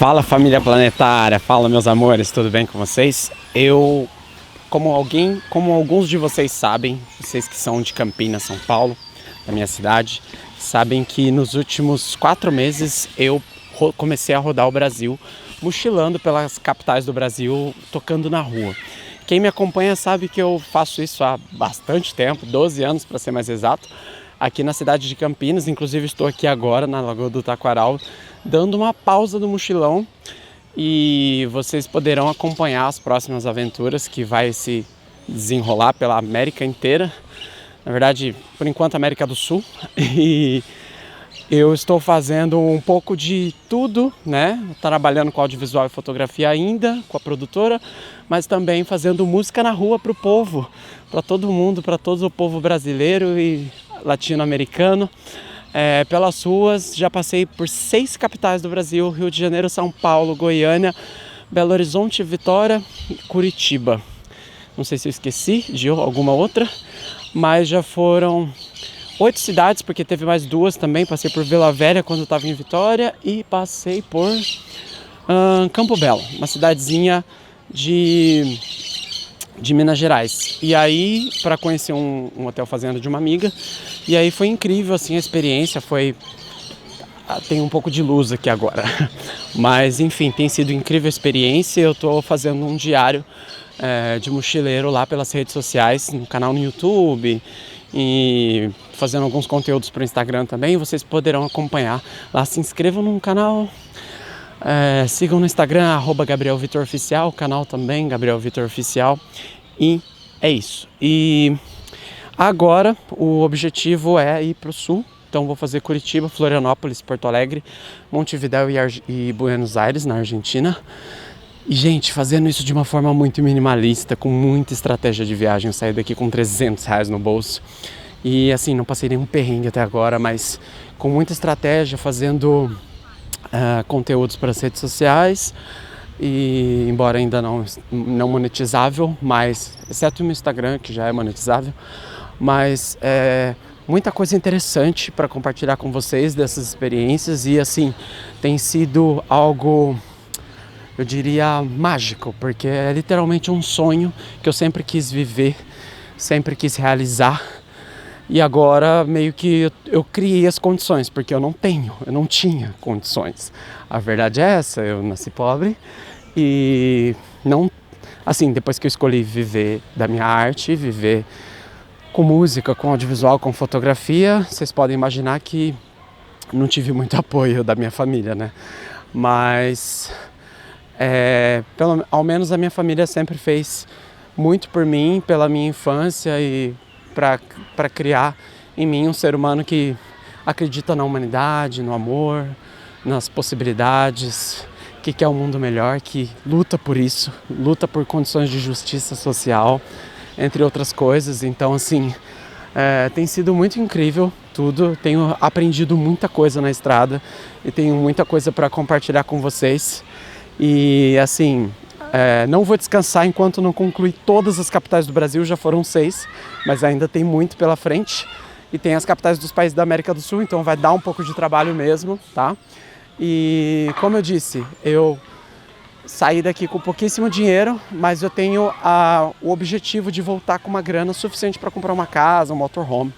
Fala, família planetária, fala, meus amores, tudo bem com vocês? Como alguns de vocês sabem, vocês que são de Campinas, São Paulo, da minha cidade, sabem que nos últimos 4 meses eu comecei a rodar o Brasil, mochilando pelas capitais do Brasil, tocando na rua. Quem me acompanha sabe que eu faço isso há bastante tempo, 12 anos para ser mais exato, aqui na cidade de Campinas. Inclusive estou aqui agora na Lagoa do Taquaral, dando uma pausa do mochilão, e vocês poderão acompanhar as próximas aventuras que vai se desenrolar pela América inteira. Na verdade, por enquanto, América do Sul. E eu estou fazendo um pouco de tudo, né? Trabalhando com audiovisual e fotografia ainda, com a produtora, mas também fazendo música na rua para o povo, para todo mundo, para todo o povo brasileiro e latino-americano. Pelas ruas, já passei por 6 capitais do Brasil: Rio de Janeiro, São Paulo, Goiânia, Belo Horizonte, Vitória e Curitiba. Não sei se eu esqueci de alguma outra, mas já foram 8 cidades, porque teve mais 2 também. Passei por Vila Velha quando eu estava em Vitória e passei por Campo Belo, uma cidadezinha de Minas Gerais. E aí, para conhecer um hotel fazenda de uma amiga, e aí foi incrível assim a experiência. Tem um pouco de luz aqui agora, mas enfim, tem sido incrível a experiência. Eu estou fazendo um diário de mochileiro lá pelas redes sociais, no canal no YouTube, e fazendo alguns conteúdos para o Instagram também. Vocês poderão acompanhar lá. Se inscrevam no canal, sigam no Instagram, @GabrielVitorOficial, o canal também, Gabriel Vitor Oficial. E é isso. E agora o objetivo é ir para o sul. Então vou fazer Curitiba, Florianópolis, Porto Alegre, Montevidéu e Buenos Aires, na Argentina. E, gente, fazendo isso de uma forma muito minimalista, com muita estratégia de viagem. Eu saí daqui com R$300 no bolso. E assim, não passei nenhum perrengue até agora, mas com muita estratégia, fazendo conteúdos para as redes sociais. E embora ainda não monetizável, mas exceto o meu Instagram, que já é monetizável, mas muita coisa interessante para compartilhar com vocês dessas experiências. E assim, tem sido algo, eu diria, mágico, porque é literalmente um sonho que eu sempre quis viver, sempre quis realizar. E agora meio que eu criei as condições, porque eu não tinha condições. A verdade é essa, eu nasci pobre e não, assim, depois que eu escolhi viver da minha arte, viver com música, com audiovisual, com fotografia, vocês podem imaginar que não tive muito apoio da minha família, né? Mas ao menos a minha família sempre fez muito por mim, pela minha infância, e para criar em mim um ser humano que acredita na humanidade, no amor, nas possibilidades, que quer um mundo melhor, que luta por isso, luta por condições de justiça social, entre outras coisas. Então, assim, tem sido muito incrível tudo. Tenho aprendido muita coisa na estrada e tenho muita coisa para compartilhar com vocês. E, assim, não vou descansar enquanto não concluir todas as capitais do Brasil. Já foram 6, mas ainda tem muito pela frente. E tem as capitais dos países da América do Sul, então vai dar um pouco de trabalho mesmo, tá? E, como eu disse, eu saí daqui com pouquíssimo dinheiro, mas eu tenho o objetivo de voltar com uma grana suficiente para comprar uma casa, um motorhome.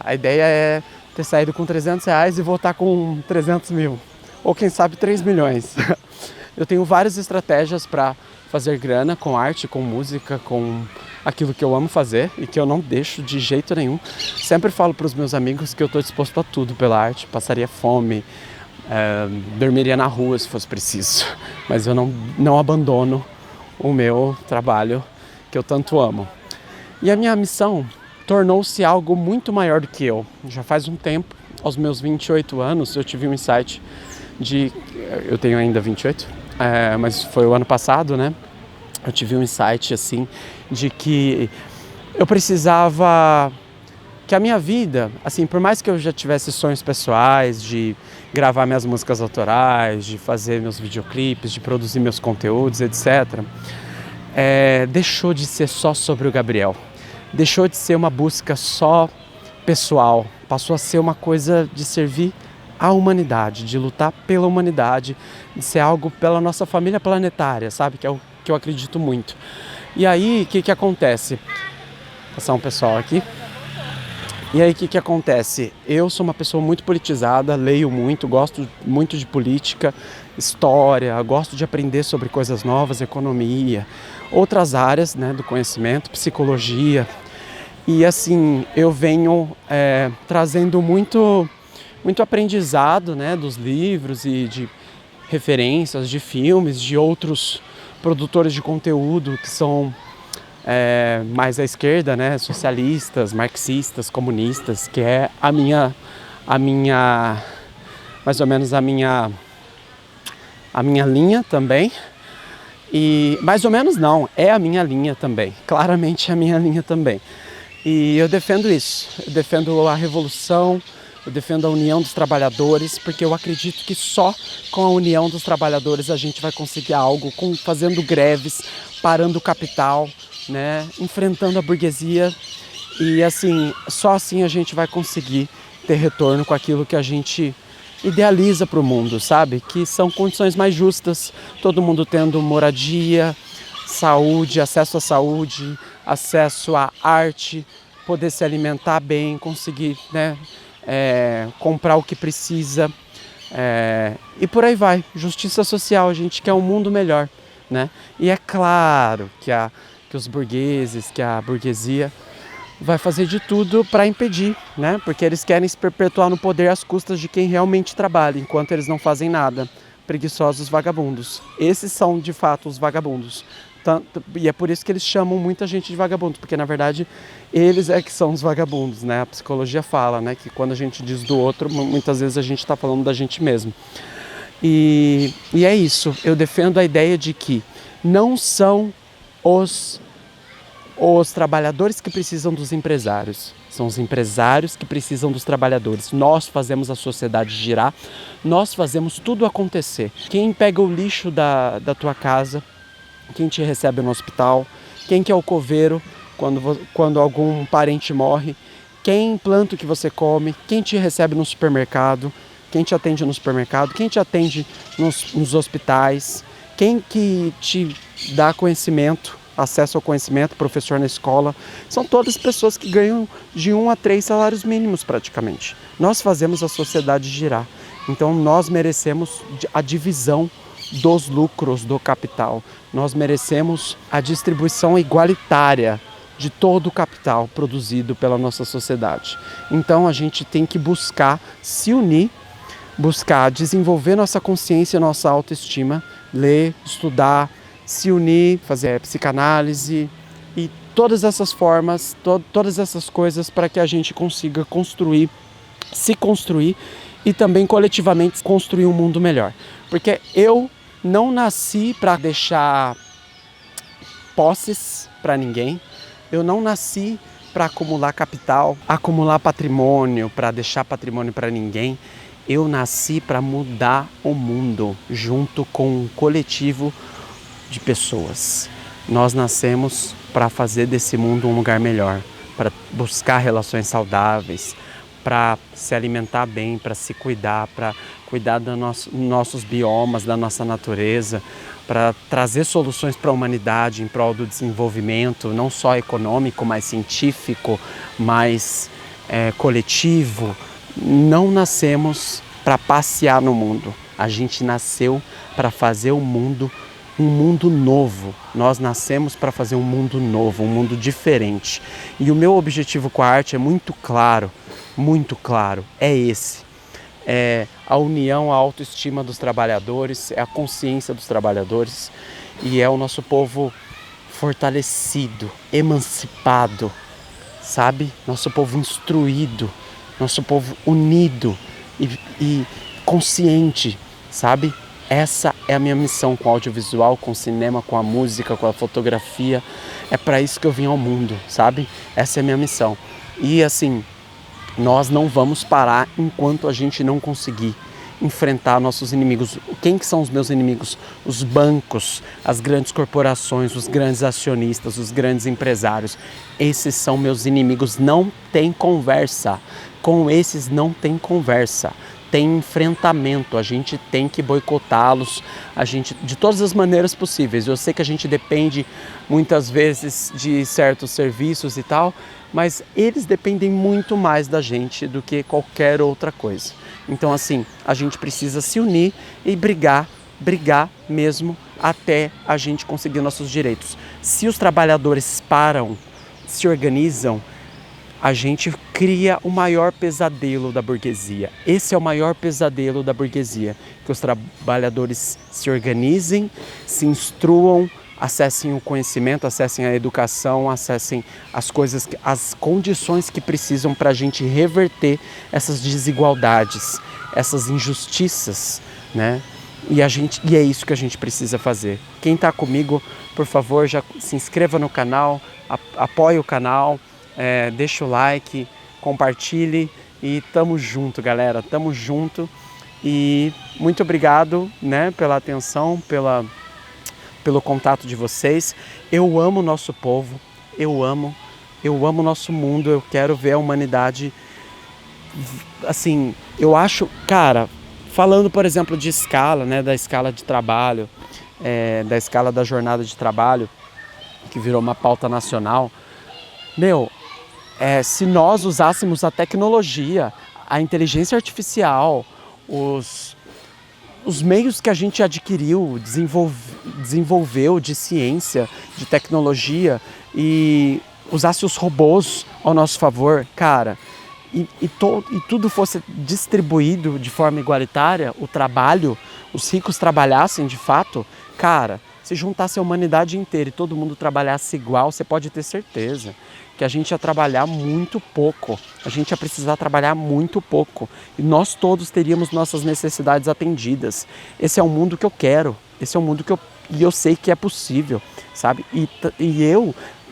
A ideia é ter saído com R$300 e voltar com 300 mil, ou quem sabe 3 milhões. Eu tenho várias estratégias para fazer grana com arte, com música, com aquilo que eu amo fazer e que eu não deixo de jeito nenhum. Sempre falo para os meus amigos que eu estou disposto a tudo pela arte. Passaria fome, dormiria na rua se fosse preciso, mas eu não abandono o meu trabalho que eu tanto amo. E a minha missão tornou-se algo muito maior do que eu. Já faz um tempo, aos meus 28 anos, eu tive um insight eu tenho ainda 28, mas foi o ano passado, né? Eu tive um insight, assim, de que eu precisava que a minha vida, assim, por mais que eu já tivesse sonhos pessoais de gravar minhas músicas autorais, de fazer meus videoclipes, de produzir meus conteúdos, etc., deixou de ser só sobre o Gabriel. Deixou de ser uma busca só pessoal. Passou a ser uma coisa de servir a humanidade, de lutar pela humanidade, de ser algo pela nossa família planetária, sabe? Que é o que eu acredito muito. E aí, o que acontece? Vou passar um pessoal aqui. E aí, o que acontece? Eu sou uma pessoa muito politizada, leio muito, gosto muito de política, história, gosto de aprender sobre coisas novas, economia, outras áreas, né, do conhecimento, psicologia. E assim, eu venho trazendo muito aprendizado, né, dos livros e de referências, de filmes, de outros produtores de conteúdo que são mais à esquerda, né, socialistas, marxistas, comunistas, que é mais ou menos a minha linha também. E mais ou menos não, é a minha linha também, claramente é a minha linha também. E eu defendo isso, eu defendo a revolução, eu defendo a união dos trabalhadores, porque eu acredito que só com a união dos trabalhadores a gente vai conseguir algo, fazendo greves, parando o capital, né, enfrentando a burguesia. E assim, só assim a gente vai conseguir ter retorno com aquilo que a gente idealiza para o mundo, sabe? Que são condições mais justas, todo mundo tendo moradia, saúde, acesso à saúde, acesso à arte, poder se alimentar bem, conseguir, né, comprar o que precisa, e por aí vai. Justiça social, a gente quer um mundo melhor, né? E é claro que os burgueses, que a burguesia vai fazer de tudo para impedir, né? Porque eles querem se perpetuar no poder às custas de quem realmente trabalha, enquanto eles não fazem nada. Preguiçosos vagabundos. Esses são, de fato, os vagabundos. E é por isso que eles chamam muita gente de vagabundo, porque, na verdade, eles é que são os vagabundos, né? A psicologia fala, né, que quando a gente diz do outro, muitas vezes a gente está falando da gente mesmo. E é isso. Eu defendo a ideia de que não são os trabalhadores que precisam dos empresários, são os empresários que precisam dos trabalhadores. Nós fazemos a sociedade girar, nós fazemos tudo acontecer. Quem pega o lixo da tua casa, quem te recebe no hospital, quem que é o coveiro quando algum parente morre, quem planta o que você come, quem te recebe no supermercado, quem te atende no supermercado, quem te atende nos hospitais, quem que te dá conhecimento, acesso ao conhecimento, professor na escola, são todas pessoas que ganham de 1 a 3 salários mínimos praticamente. Nós fazemos a sociedade girar, então nós merecemos a divisão dos lucros do capital, nós merecemos a distribuição igualitária de todo o capital produzido pela nossa sociedade. Então a gente tem que buscar se unir, buscar desenvolver nossa consciência, nossa autoestima, ler, estudar, se unir, fazer psicanálise e todas essas formas, todas essas coisas para que a gente consiga se construir e também coletivamente construir um mundo melhor. Porque eu não nasci para deixar posses para ninguém, eu não nasci para acumular capital, acumular patrimônio, para deixar patrimônio para ninguém. Eu nasci para mudar o mundo junto com um coletivo de pessoas. Nós nascemos para fazer desse mundo um lugar melhor, para buscar relações saudáveis, para se alimentar bem, para se cuidar, para cuidar dos nossos biomas, da nossa natureza, para trazer soluções para a humanidade em prol do desenvolvimento, não só econômico, mas científico, mais coletivo. Não nascemos para passear no mundo, a gente nasceu para fazer o mundo um mundo novo. Nós nascemos para fazer um mundo novo, um mundo diferente. E o meu objetivo com a arte é muito claro, é esse. É a união, a autoestima dos trabalhadores, é a consciência dos trabalhadores e é o nosso povo fortalecido, emancipado, sabe? Nosso povo instruído, nosso povo unido e consciente, sabe? Essa é a minha missão com o audiovisual, com o cinema, com a música, com a fotografia. É para isso que eu vim ao mundo, sabe? Essa é a minha missão. E assim, nós não vamos parar enquanto a gente não conseguir enfrentar nossos inimigos. Quem que são os meus inimigos? Os bancos, as grandes corporações, os grandes acionistas, os grandes empresários. Esses são meus inimigos. Não tem conversa. Com esses não tem conversa. tem enfrentamento, a gente tem que boicotá-los, a gente de todas as maneiras possíveis. Eu sei que a gente depende muitas vezes de certos serviços e tal, mas eles dependem muito mais da gente do que qualquer outra coisa. Então assim, a gente precisa se unir e brigar mesmo até a gente conseguir nossos direitos. Se os trabalhadores param, se organizam, a gente cria o maior pesadelo da burguesia. Esse é o maior pesadelo da burguesia, que os trabalhadores se organizem, se instruam, acessem o conhecimento, acessem a educação, acessem as coisas, as condições que precisam para a gente reverter essas desigualdades, essas injustiças, né? E é isso que a gente precisa fazer. Quem está comigo, por favor, já se inscreva no canal, apoie o canal, deixa o like, compartilhe e tamo junto, galera, tamo junto. E muito obrigado, né, pela atenção, pelo contato de vocês. Eu amo o nosso povo, eu amo o nosso mundo, eu quero ver a humanidade, assim, eu acho, cara, falando, por exemplo, de escala, né, da escala de trabalho, da escala da jornada de trabalho, que virou uma pauta nacional, se nós usássemos a tecnologia, a inteligência artificial, os meios que a gente adquiriu, desenvolveu de ciência, de tecnologia e usasse os robôs ao nosso favor, cara, e tudo fosse distribuído de forma igualitária, o trabalho, os ricos trabalhassem de fato, cara, se juntasse a humanidade inteira e todo mundo trabalhasse igual, você pode ter certeza que a gente ia trabalhar muito pouco, a gente ia precisar trabalhar muito pouco e nós todos teríamos nossas necessidades atendidas. Esse é o mundo que eu quero, esse é o mundo que eu sei que é possível, sabe? E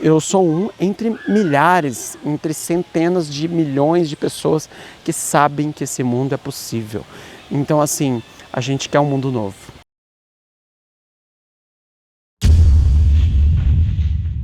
eu sou um entre milhares, entre centenas de milhões de pessoas que sabem que esse mundo é possível. Então assim, a gente quer um mundo novo.